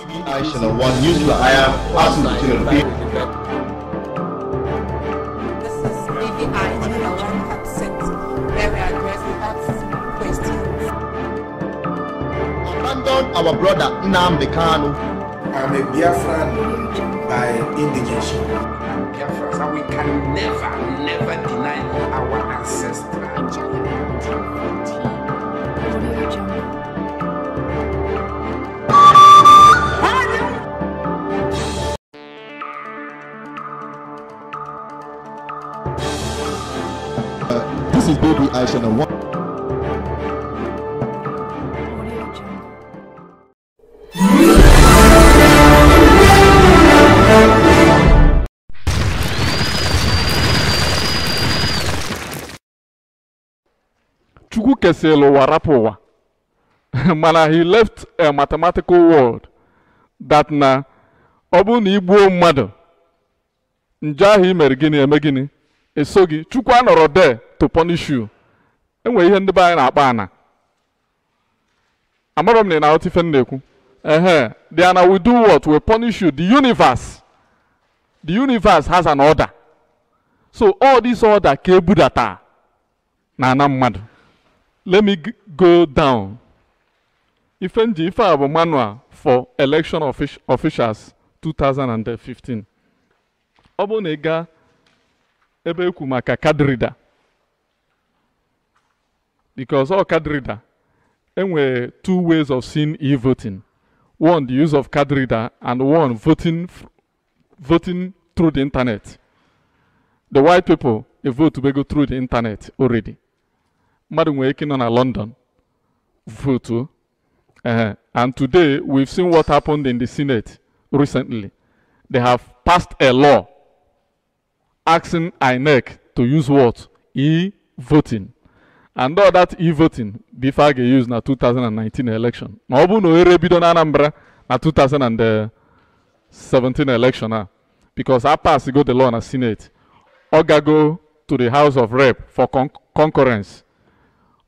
I shall one news to I am passing to the people. This is BVI channel 100%, where we address health questions. Abandon our brother Nnamdi Kanu. I'm a Biafran by indigenation. Biafrans, and we can never deny our ancestral. This is Baby Aisha and one. Chukwu keselo warapowa. Mana he left a mathematical world that na obu na igbuo mmadụ nje ahụ imere gịnị eme gịnị esogi Chukwu anọrọ there to punish you. Enwe ihe ndị be anyị na-akpa ana. Amarom na na otife na-ekwu. The ana will do what? Will punish you. The universe has an order. So all this order ka ebudata na ana mmadụ. Let me go down. Ifenji ife a bụ manual for election officials 2015. Ọ bụ na ị gaa ebe ekwu maka card reader. Because all card reader, enwere two ways of seeing e-voting. One, the use of card reader, and one, voting through the internet. The white people, they vote to go through the internet already. Madam working on London, vote. And today, we've seen what happened in the Senate recently. They have passed a law asking INEC to use what? E-voting. And all that e-voting, before they use na 2019 election. Ma obu no erebido na Anambra na 2017 election. Because I passed go the law na Senate. Oga go to the House of Rep for concurrence.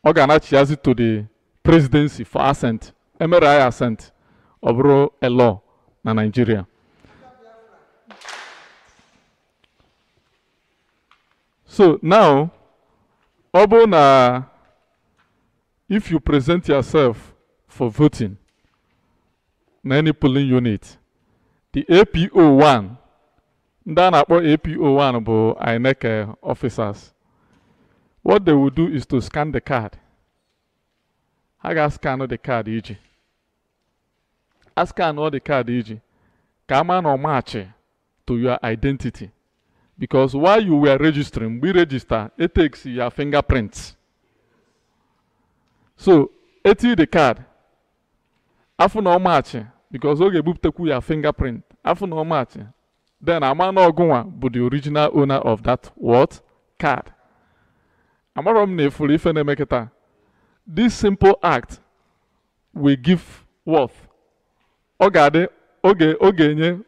Oga na chiazi to the presidency for assent. MRI assent. Obro a law na Nigeria. So now, Obona, if you present yourself for voting in any polling unit, the APO1, then about APO1 about INEC officers, what they will do is to scan the card. I got scan the card easy. I scan all the card easy. Come on or match to your identity. Because while you were registering, we register, it takes your fingerprints. So, it is the card. After no match, because okay, boop take your fingerprint. After no match, then a man or go but the original owner of that what? Card. This simple act will give worth. Oge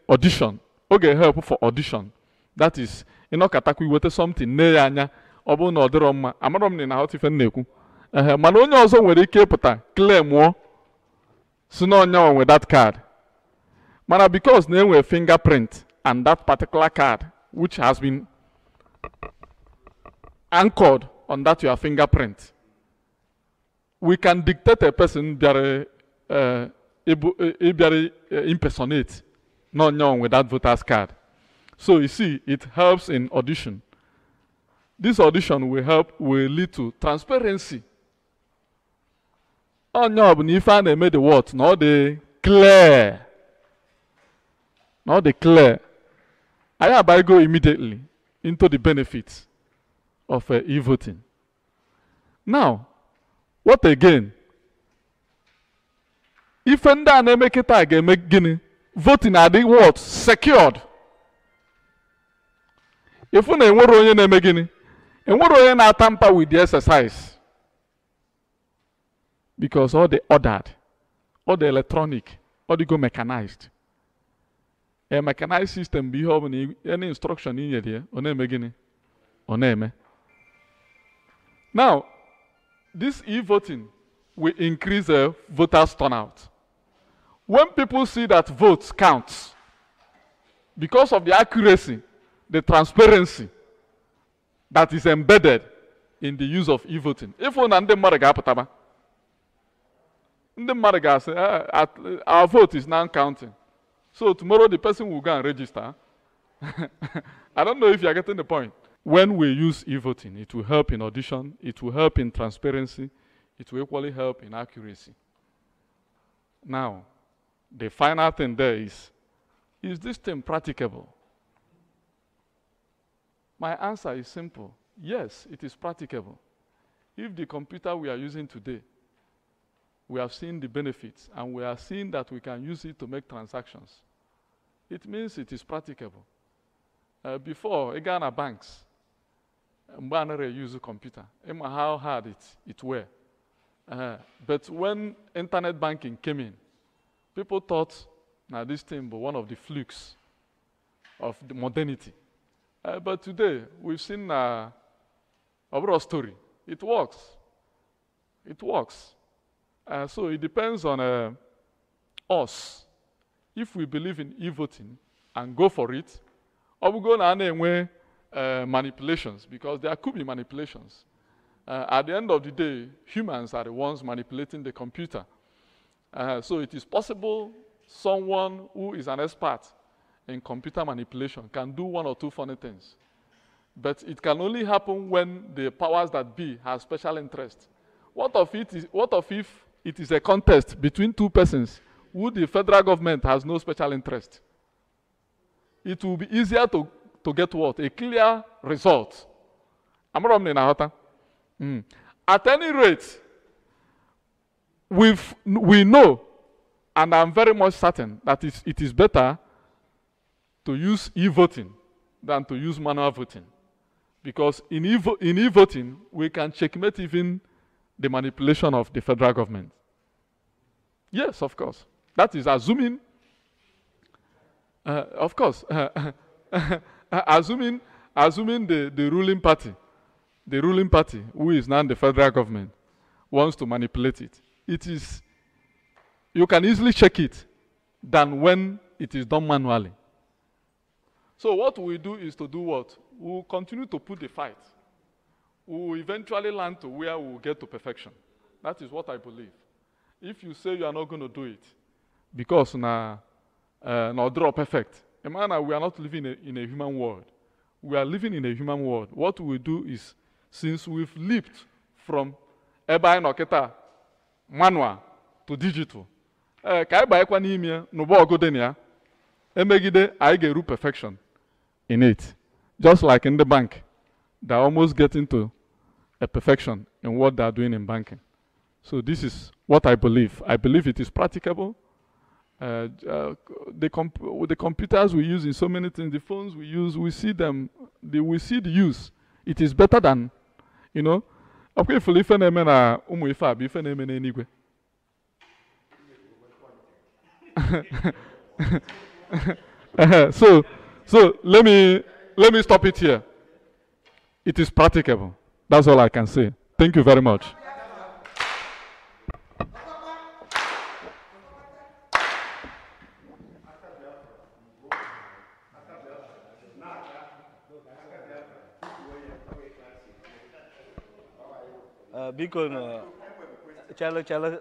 audition. Oge help for audition. That is, you know, katakwi wete something ne anya obu na odiro mma amarom ni na hot ife na-ekwu mana onye ọzọ nwere ike pụta claim o si na onye with that card mana because na enwe fingerprint and that particular card which has been anchored on that your fingerprint, we can dictate a person bịara impersonate na onye with that voter's card. So you see, it helps in audition. This audition will lead to transparency. Oh no, but if I made the what? Not the clear. Not the clear. I hereby go immediately into the benefits of e-voting. Now, what again? If I make it again, make voting are the what? Secured. If you na tamper with the exercise, because all the ordered, all the electronic, all the go mechanized. A mechanized system be having any instruction in here, on Now, this e-voting will increase voters' turnout. when people see that votes count, because of the accuracy, the transparency that is embedded in the use of e-voting, if one and the say, our vote is now counting. So tomorrow the person will go and register. I don't know if you are getting the point. When we use e-voting, it will help in audition, it will help in transparency, it will equally help in accuracy. Now, the final thing there is this thing practicable? My answer is simple. Yes, it is practicable. If the computer we are using today, we have seen the benefits, and we are seeing that we can use it to make transactions, it means it is practicable. Before, Ghana banks, Mbana use a computer. How hard it were. But when internet banking came in, people thought now this thing was one of the flukes of the modernity. But today, we've seen a broad story. It works. It works. So it depends on us. If we believe in e-voting and go for it, or we go on manipulations, because there could be manipulations. At the end of the day, humans are the ones manipulating the computer. So it is possible someone who is an expert in computer manipulation can do one or two funny things. But it can only happen when the powers that be have special interest. What if it is a contest between two persons who the federal government has no special interest? It will be easier to get what? A clear result. At any rate, we know, and I'm very much certain, that it is better to use e-voting than to use manual voting. Because in e-voting, we can checkmate even the manipulation of the federal government. Yes, of course. That is assuming, of course, assuming the ruling party, who is now the federal government, wants to manipulate it. You can easily check it than when it is done manually. So what we do is to do what? We'll continue to put the fight. We'll eventually land to where we'll get to perfection. That is what I believe. If you say you are not going to do it, because no draw perfect, we are not living in a human world. We are living in a human world. What we do is, since we've leaped from manual to digital, I get perfection in it. Just like in the bank, they're almost getting to a perfection in what they're doing in banking. So this is what I believe. I believe it is practicable. The computers we use in so many things, the phones we use, we see them, we see the use. It is better than, you know. So let me stop it here. It is practicable. That's all I can say. Thank you very much.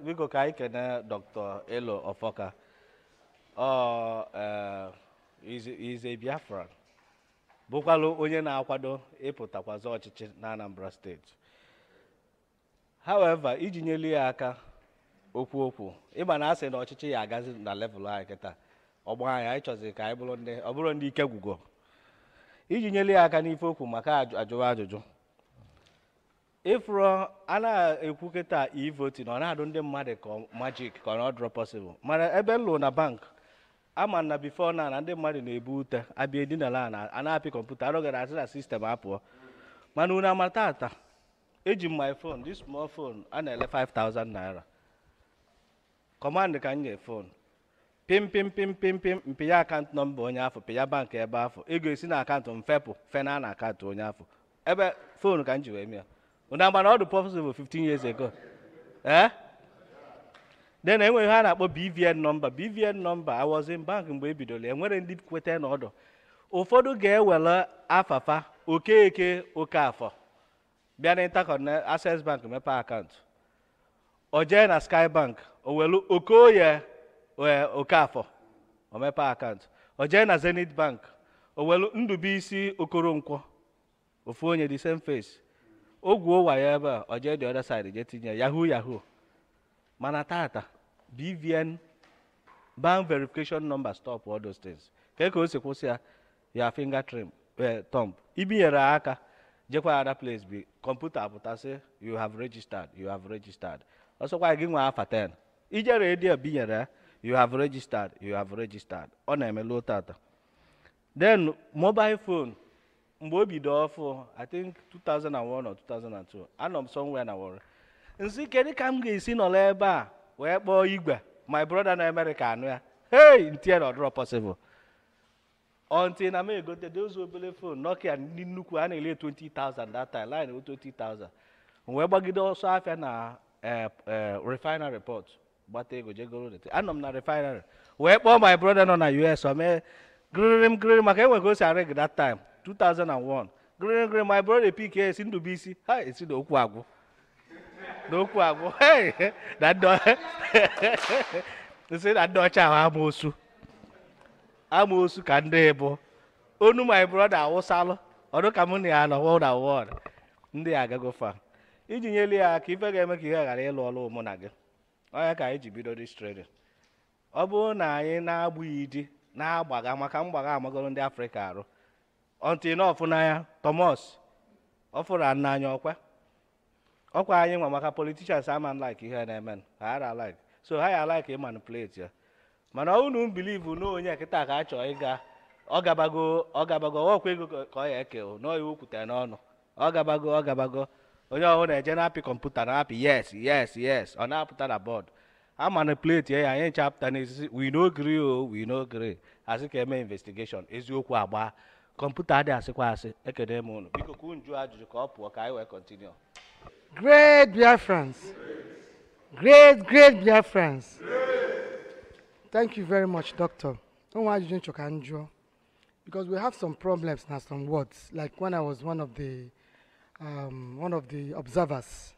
Biko kai kene Dr Elo Aforka. Is a Biafran. Bukwalo onye na-akwado ịpụtakwazi ọchịchị na Anambra State. However, iji nyelu ya aka okwu ịba na asị na ọchịchị ya agazi na level anyị kịta. Ọgbọ anyị chọzi ka anyị bụrụ ndị ọ bụrụ ndị ike gwugo. Iji nyelu ya aka n'ife okwu maka ajụwa ajụjụ. Ifro ana ekwu kịta e-voting ọ na-adụ ndị mmadụ ka magic ka ọ draw possible. Mana ebe nlo na bank ama na before na ndị mmadụ na-ebu ute abịa edinala na ana-apị kọmputa arụgara asị na sistem apụọ. Mana unu amata ata eji my phone, this small phone, a na-ele 5,000 naira. Command ka nye phone. Pim mpịa account number onye afọ, pịa bank ebe afọ. Ego esi na account mfepụ, fena na account onye afọ. Ebe phone ka nji wee mịa. Unu amana ọ dị possible 15 years ago. then enweghị ha na-akpọ BVN number. BVN number, I was in bank mgbe ebidoro enwere ndị kweta n'ọdụ. Ụfọdụ ga-ewere afafa Okeke Okafọ bịa na Intercontinental Access Bank mepe akaụntụ. O jee na Sky Bank o welu Okoye Okafọ o mepe akaụntụ. O jee na Zenith Bank o welu Ndubuisi Okoronkwo ofu onye the same face. Ogwuo wayo ebe a o jee the other side je tinye Yahoo. Mana tata BVN bank verification number stop all those things. Keke o si kwụsị ya your finger thumb. Ibinyere aka jekwa other place be computer apụta say you have registered. Also kwa gị nwa afa 10. Ijere edi binyere you have registered. Ọ na-emelu tata. Then mobile phone mgbe o bido ọfụ I think 2001 or 2002 anọ m somewhere na wọrọ. Nsi kedu ka m ga-esi nọrọ ebe a wee kpọọ igwe my brother na America anụ ya. Hey, ntie na ọdụrọ possible. Until na me egote those obele phone Nokia ndị nnukwu a na-ele 20,000 that time line 20,000. Wee gbagide ọsọ afịa na refinery report gbata ego jegoro dete. Anọ m na refinery wee kpọọ my brother nọ na US o mee gririm maka enwe ka o si arịg that time 2001. Gririm my brother pick esi Ndubuisi ha esi n'okwu agwụ. N'okwu agwụ hey that do say that do cha amosu ka ndị bụ onu my brother awụsalụ ọdụ ka mụ na ya nọ world award ndị agago fa iji nyeli ya ka ife ga-eme ka ihe ghara ịlụ ọrụ mụ na gị onye ka anyị ji bido this training. Ọ bụrụ na anyị na-agbụghị di na-agbaga maka mgbaga amagoro ndị Afrịka arụ until na ọfụnanya Thomas ọfụrụ n'anya ọkwa anyị nwa maka politicians ama like ihe na-eme ha like so ha ya like manipulate ya. Mana unu believe na onye kịta ka a chọọ ịga ọ gabago ọkwa ego ka ọ ya eke na ọ iwu kwutere n'ọnụ ọ gabago onye ọhụrụ na-eje na-apị kọmputa na-apị yes ọ na-apụta na bọọdụ a manipulate ya anyị nchapụta n'esisi we no gree asị ka eme investigation eziokwu agba kọmputa adị asịkwa asị ekene m unu biko ka unju ajụjụ ka ọ pụọ ka anyị wee continue. Great Biafrans. Great Biafrans. Thank you very much, Doctor. Because we have some problems now, some words. Like when I was one of the observers,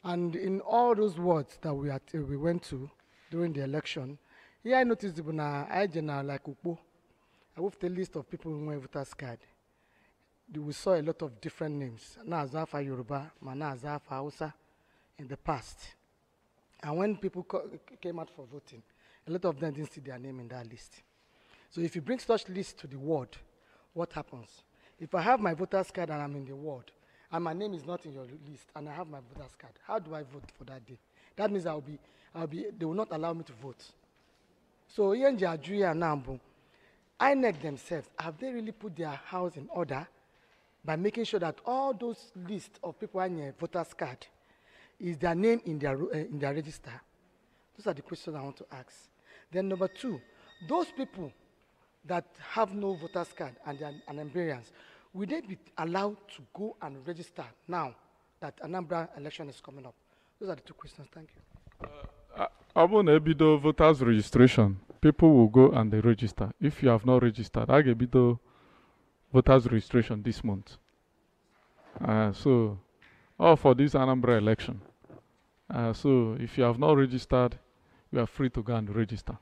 and in all those words that we went to during the election, here I noticed like Ukpo, I moved the list of people who were voters card. We saw a lot of different names. Nazafa Yoruba, Manazafa Hausa in the past. And when people came out for voting, a lot of them didn't see their name in that list. So if you bring such list to the ward, what happens? If I have my voter's card and I'm in the ward, and my name is not in your list, and I have my voter's card, how do I vote for that day? That means they will not allow me to vote. So Yenja Ajuya and Nambu, INEC themselves, have they really put their house in order by making sure that all those lists of people on your voter's card is their name in their register? Those are the questions I want to ask. Then number two, those people that have no voter's card and they are Anambarians, will they be allowed to go and register now that Anambra election is coming up? Those are the two questions. Thank you. Upon ebido voters registration, people will go and they register. If you have not registered, I get ebido voters registration this month. So, all for this Anambra election. So, if you have not registered, you are free to go and register.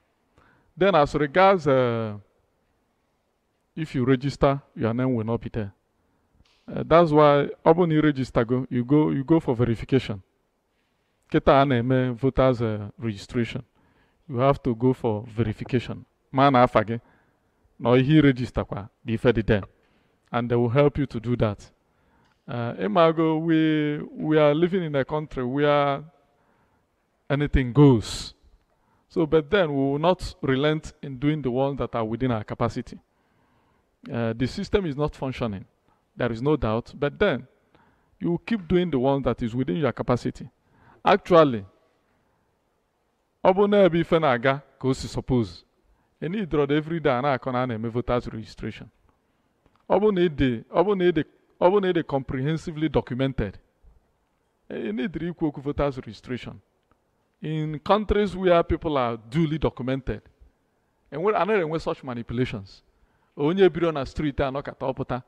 Then, as regards if you register, your name will not be there. That's why, when you register, you go for verification. Keta aneme voters registration. You have to go for verification. Man afage, no he register kwa before the day, and they will help you to do that. Imago, we are living in a country where anything goes. So, but then we will not relent in doing the ones that are within our capacity. The system is not functioning. There is no doubt. But then you keep doing the one that is within your capacity. Actually, Obona be fenaga goes suppose. Any draw every day and I can voters registration. Obona comprehensively documented. You need equal voters registration. in countries where people are duly documented, and we're another such manipulations. Onye biro on a street and knock at opota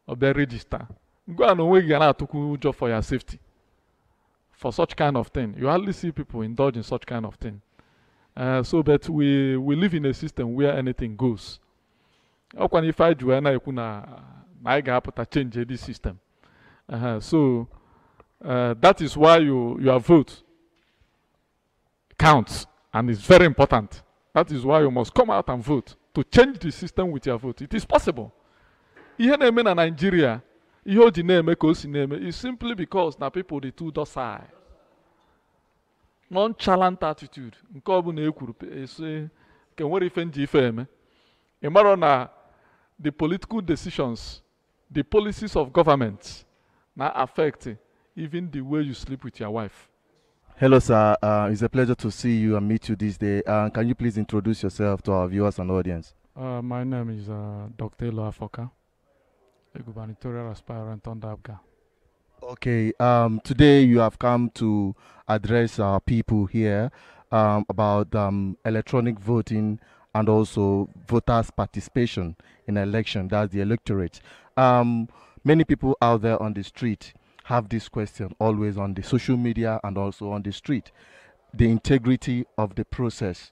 or be register. Go and away job for your safety. For such kind of thing, you hardly see people indulge in such kind of thing. But we live in a system where anything goes. How can if I do na change this system? That is why your vote counts, and it's very important. That is why you must come out and vote to change the system with your vote. It is possible. Ihe na-eme na Nigeria, ihe o ji na-eme ka o si na-eme is simply because na people dị too docile. Nonchalant attitude. Nke ọ bụ na ekwuru ese ke nwere ife nji ife eme. Ị mara na the political decisions, the policies of government now affect even the way you sleep with your wife. Hello, sir. It's a pleasure to see you and meet you this day. Can you please introduce yourself to our viewers and audience? My name is Dr. Elo Aforka, a gubernatorial aspirant on Abga. Okay. Today you have come to address our people here about electronic voting and also voters' participation in election. That's the electorate. Many people out there on the street have this question always on the social media and also on the street. The integrity of the process.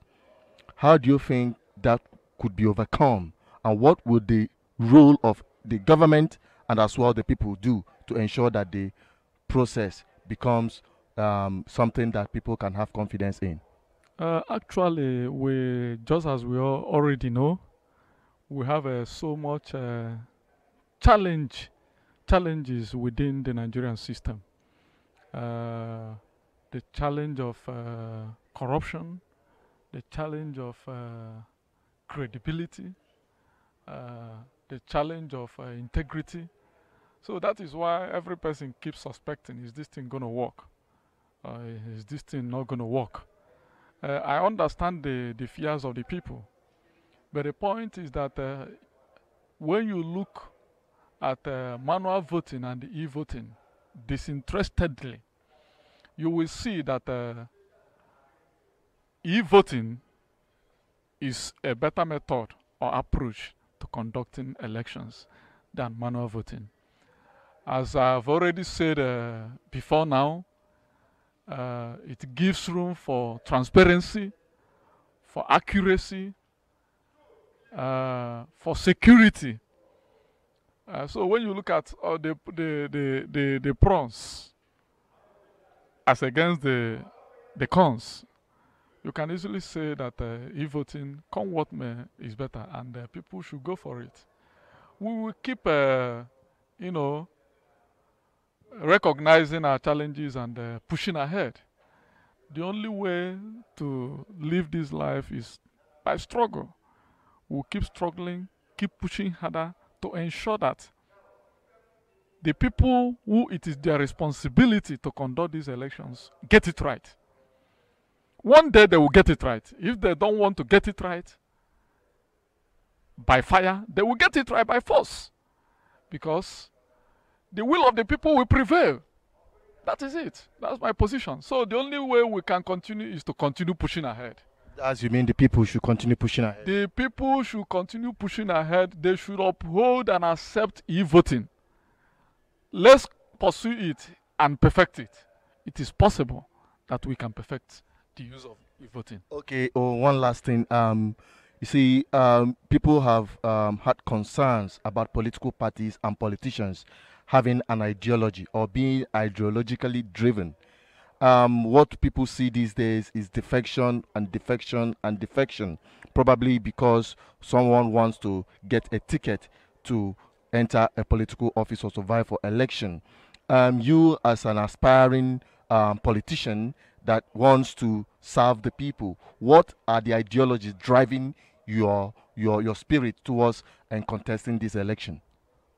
How do you think that could be overcome? And what would the role of the government and as well the people do to ensure that the process becomes something that people can have confidence in? Actually, just as we all already know, we have so much challenges within the Nigerian system. The challenge of corruption, the challenge of credibility, the challenge of integrity. So that is why every person keeps suspecting, is this thing going to work? Is this thing not going to work? I understand the fears of the people. But the point is that when you look at manual voting and the e-voting disinterestedly, you will see that e-voting is a better method or approach to conducting elections than manual voting. As I've already said before now, it gives room for transparency, for accuracy, for security. So when you look at the pros as against the cons, you can easily say that e-voting, come what may, is better, and people should go for it. We will keep, recognizing our challenges and pushing ahead. The only way to live this life is by struggle. We'll keep struggling, keep pushing harder to ensure that the people who it is their responsibility to conduct these elections get it right. One day they will get it right. If they don't want to get it right by fire, they will get it right by force. Because the will of the people will prevail. That is it. That's my position. So the only way we can continue is to continue pushing ahead. As you mean the people should continue pushing ahead? The people should continue pushing ahead. They should uphold and accept e-voting. Let's pursue it and perfect it. It is possible that we can perfect the use of e-voting. Okay, one last thing. You see, people have had concerns about political parties and politicians having an ideology or being ideologically driven. What people see these days is defection and defection and defection, probably because someone wants to get a ticket to enter a political office or survive for election. You as an aspiring politician that wants to serve the people, what are the ideologies driving your spirit towards and contesting this election?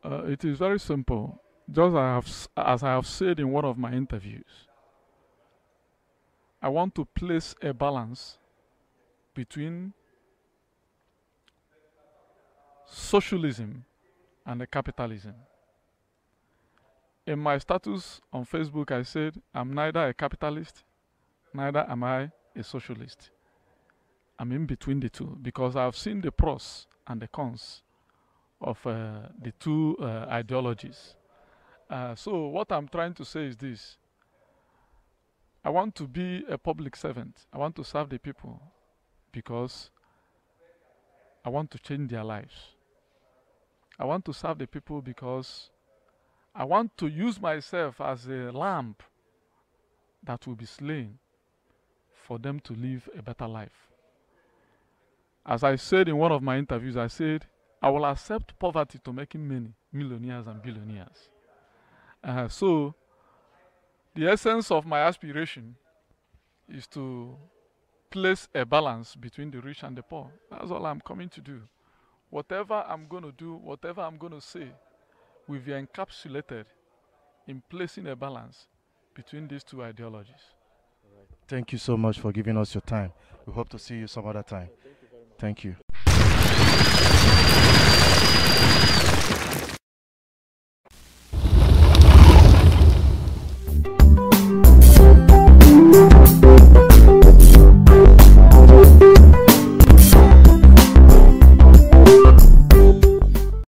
It is very simple. Just as I have said in one of my interviews, I want to place a balance between socialism and capitalism. In my status on Facebook, I said I'm neither a capitalist neither am I a socialist. I'm in between the two because I've seen the pros and the cons of the two ideologies. So what I'm trying to say is this. I want to be a public servant. I want to serve the people because I want to change their lives. I want to serve the people because I want to use myself as a lamb that will be slain for them to live a better life. As I said in one of my interviews, I said, I will accept poverty to making many millionaires and billionaires. So, the essence of my aspiration is to place a balance between the rich and the poor. That's all I'm coming to do. Whatever I'm going to do, whatever I'm going to say, will be encapsulated in placing a balance between these two ideologies. Thank you so much for giving us your time. We hope to see you some other time. Thank you.